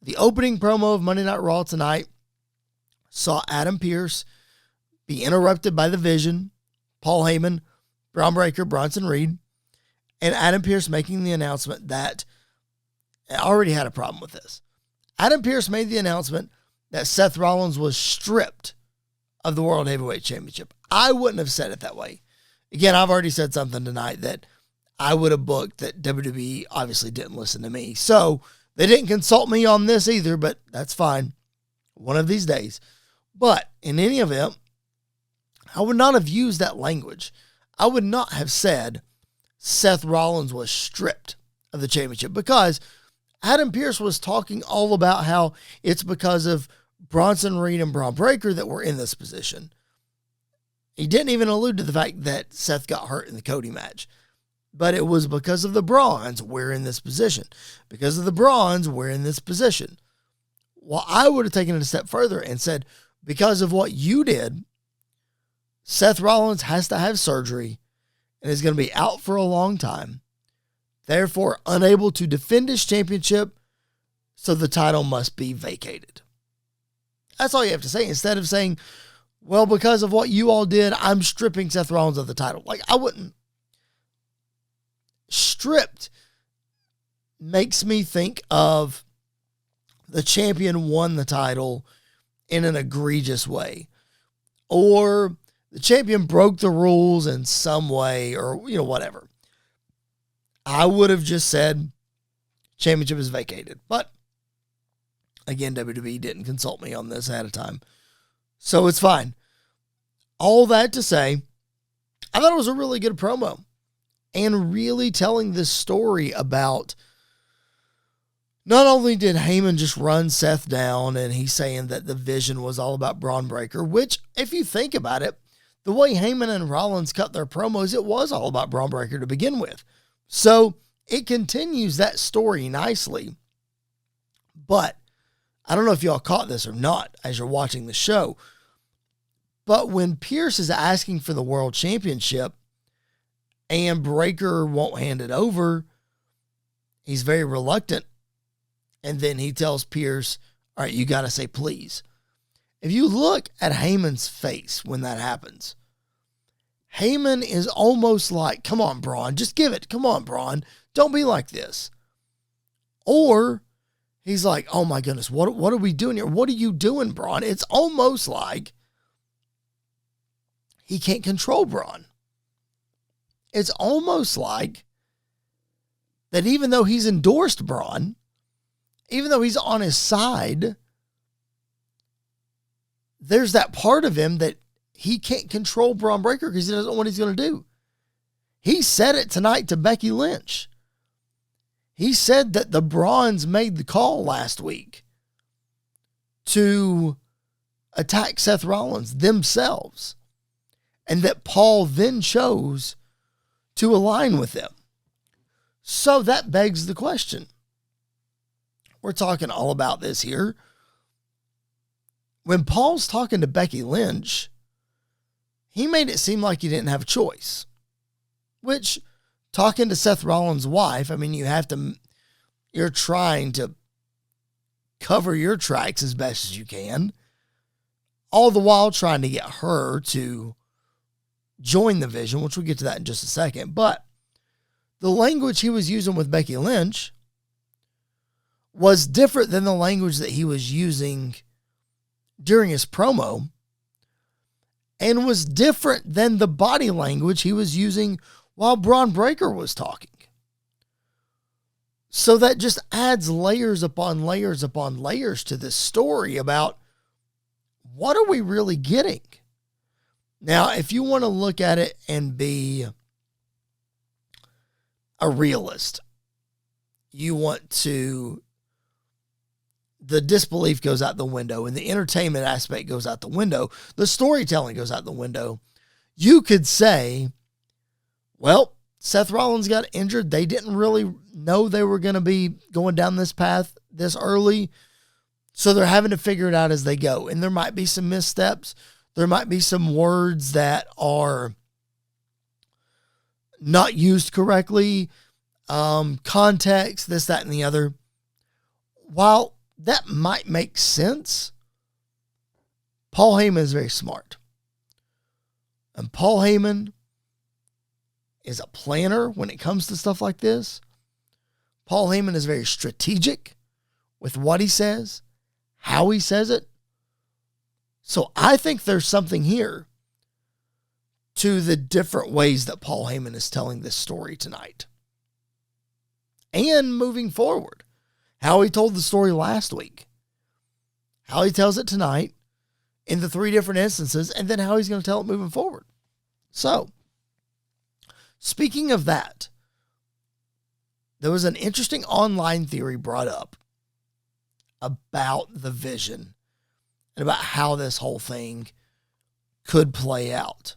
The opening promo of Monday Night Raw tonight saw Adam Pearce be interrupted by The Vision, Paul Heyman, Braun Breaker, Bronson Reed, and Adam Pearce making the announcement that I already had a problem with this. Adam Pearce made the announcement that Seth Rollins was stripped of the World Heavyweight Championship. I wouldn't have said it that way. Again, I've already said something tonight that I would have booked that WWE obviously didn't listen to me. So they didn't consult me on this either, but that's fine. One of these days. But in any event, I would not have used that language. I would not have said Seth Rollins was stripped of the championship because Adam Pearce was talking all about how it's because of Bronson Reed and Braun Breaker that we're in this position. He didn't even allude to the fact that Seth got hurt in the Cody match. But it was because of the Brawns we're in this position. Because of the Brawns we're in this position. Well, I would have taken it a step further and said, because of what you did, Seth Rollins has to have surgery and is going to be out for a long time. Therefore, unable to defend his championship, so the title must be vacated. That's all you have to say. Instead of saying, well, because of what you all did, I'm stripping Seth Rollins of the title. Like, I wouldn't. Stripped makes me think of the champion won the title in an egregious way. Or the champion broke the rules in some way, or, whatever. I would have just said championship is vacated. But again, WWE didn't consult me on this ahead of time. So it's fine. All that to say, I thought it was a really good promo. And really telling this story about not only did Heyman just run Seth down and he's saying that the Vision was all about Braun Breaker, which if you think about it, the way Heyman and Rollins cut their promos, it was all about Braun Breaker to begin with. So it continues that story nicely. But I don't know if y'all caught this or not as you're watching the show, but when Pearce is asking for the world championship and Breaker won't hand it over, he's very reluctant. And then he tells Pearce, all right, you got to say please. If you look at Heyman's face when that happens, Heyman is almost like, come on, Braun, just give it. Come on, Braun. Don't be like this. Or he's like, oh my goodness, what are we doing here? What are you doing, Braun? It's almost like he can't control Braun. It's almost like that even though he's endorsed Braun, even though he's on his side, there's that part of him that he can't control Braun Breaker because he doesn't know what he's going to do. He said it tonight to Becky Lynch. He said that the Brawns made the call last week to attack Seth Rollins themselves, and that Paul then chose to align with them. So that begs the question. We're talking all about this here. When Paul's talking to Becky Lynch, he made it seem like he didn't have a choice. Which, talking to Seth Rollins' wife, I mean, you're trying to cover your tracks as best as you can, all the while trying to get her to join the Vision, which we'll get to that in just a second. But the language he was using with Becky Lynch was different than the language that he was using during his promo, and was different than the body language he was using while Braun Breaker was talking. So that just adds layers upon layers upon layers to this story about what are we really getting? Now, if you want to look at it and be a realist, the disbelief goes out the window and the entertainment aspect goes out the window. The storytelling goes out the window. You could say, well, Seth Rollins got injured. They didn't really know they were going to be going down this path this early. So they're having to figure it out as they go. And there might be some missteps. There might be some words that are not used correctly. Context, this, that, and the other. While that might make sense. Paul Heyman is very smart. And Paul Heyman is a planner when it comes to stuff like this. Paul Heyman is very strategic with what he says, how he says it. So I think there's something here to the different ways that Paul Heyman is telling this story tonight. And moving forward, how he told the story last week, how he tells it tonight in the 3 different instances, and then how he's going to tell it moving forward. So, speaking of that, there was an interesting online theory brought up about the vision and about how this whole thing could play out.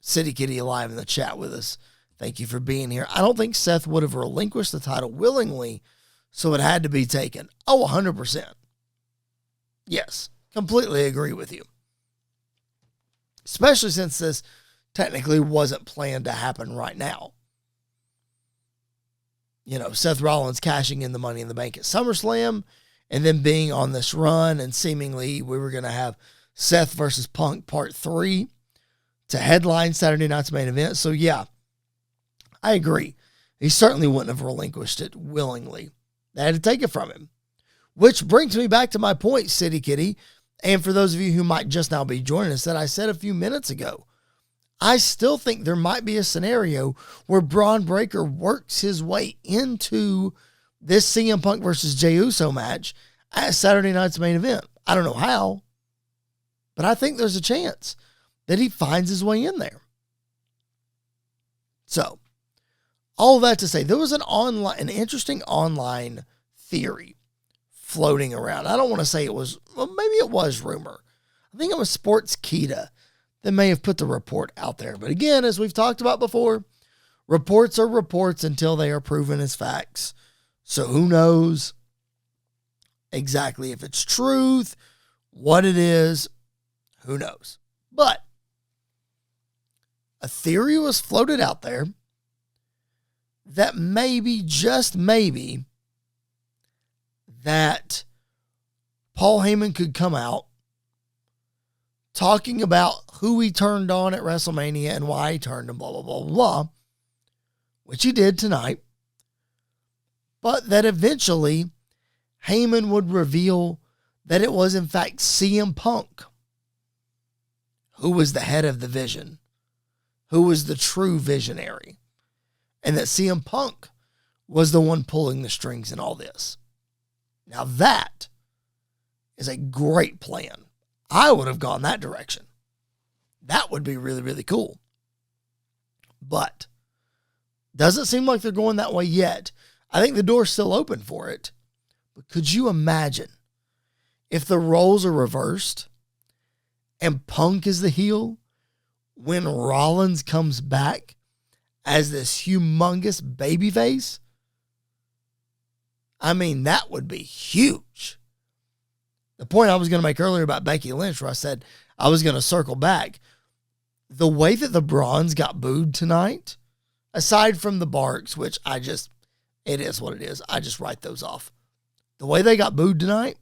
City Kitty alive in the chat with us. Thank you for being here. I don't think Seth would have relinquished the title willingly, so it had to be taken. Oh, 100%. Yes, completely agree with you. Especially since this technically wasn't planned to happen right now. You know, Seth Rollins cashing in the Money in the Bank at SummerSlam and then being on this run, and seemingly we were going to have Seth versus Punk Part 3 to headline Saturday night's main event. So yeah, I agree. He certainly wouldn't have relinquished it willingly. They had to take it from him. Which brings me back to my point, City Kitty, and for those of you who might just now be joining us, that I said a few minutes ago. I still think there might be a scenario where Braun Breaker works his way into this CM Punk versus Jey Uso match at Saturday night's main event. I don't know how, but I think there's a chance that he finds his way in there. So, all that to say, there was an interesting online theory floating around. I don't want to say it was, well, maybe it was rumor. I think it was Sportskeeda that may have put the report out there. But again, as we've talked about before, reports are reports until they are proven as facts. So who knows exactly if it's truth, what it is, who knows. But a theory was floated out there that maybe, just maybe, that Paul Heyman could come out talking about who he turned on at WrestleMania and why he turned him, blah, blah, blah, blah, which he did tonight. But that eventually Heyman would reveal that it was in fact CM Punk who was the head of the vision, who was the true visionary, and that CM Punk was the one pulling the strings in all this. Now that is a great plan. I would have gone that direction. That would be really, really cool. But doesn't seem like they're going that way yet. I think the door's still open for it. But could you imagine if the roles are reversed and Punk is the heel when Rollins comes back as this humongous babyface? I mean, that would be huge. The point I was going to make earlier about Becky Lynch, where I said I was going to circle back. The way that the Brawns got booed tonight, aside from the Barks, which it is what it is. I just write those off. The way they got booed tonight,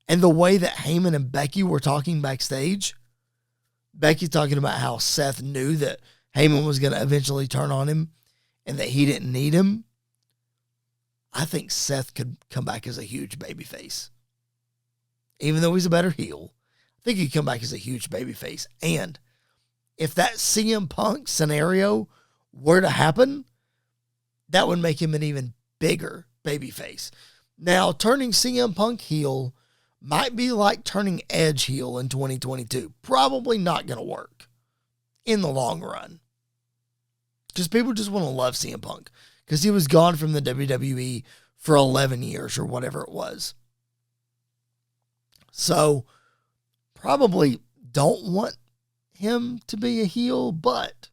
and the way that Heyman and Becky were talking backstage, Becky talking about how Seth knew that Heyman was going to eventually turn on him and that he didn't need him. I think Seth could come back as a huge babyface. Even though he's a better heel, I think he'd come back as a huge babyface. And if that CM Punk scenario were to happen, that would make him an even bigger babyface. Now, turning CM Punk heel might be like turning Edge heel in 2022. Probably not going to work in the long run. Because people just want to love CM Punk. Because he was gone from the WWE for 11 years or whatever it was. So, probably don't want him to be a heel, but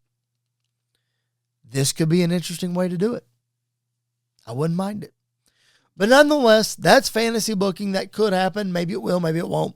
this could be an interesting way to do it. I wouldn't mind it. But nonetheless, that's fantasy booking. That could happen. Maybe it will, maybe it won't.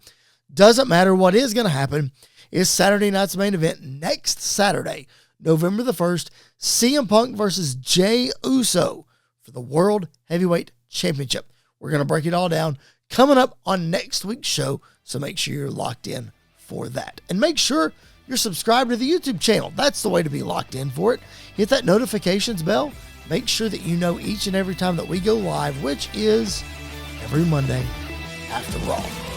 Doesn't matter. What is going to happen is Saturday night's main event next Saturday, November the 1st, CM Punk versus Jey Uso for the World Heavyweight Championship. We're going to break it all down coming up on next week's show, so make sure you're locked in for that. And make sure you're subscribed to the YouTube channel. That's the way to be locked in for it. Hit that notifications bell. Make sure that you know each and every time that we go live, which is every Monday after Raw.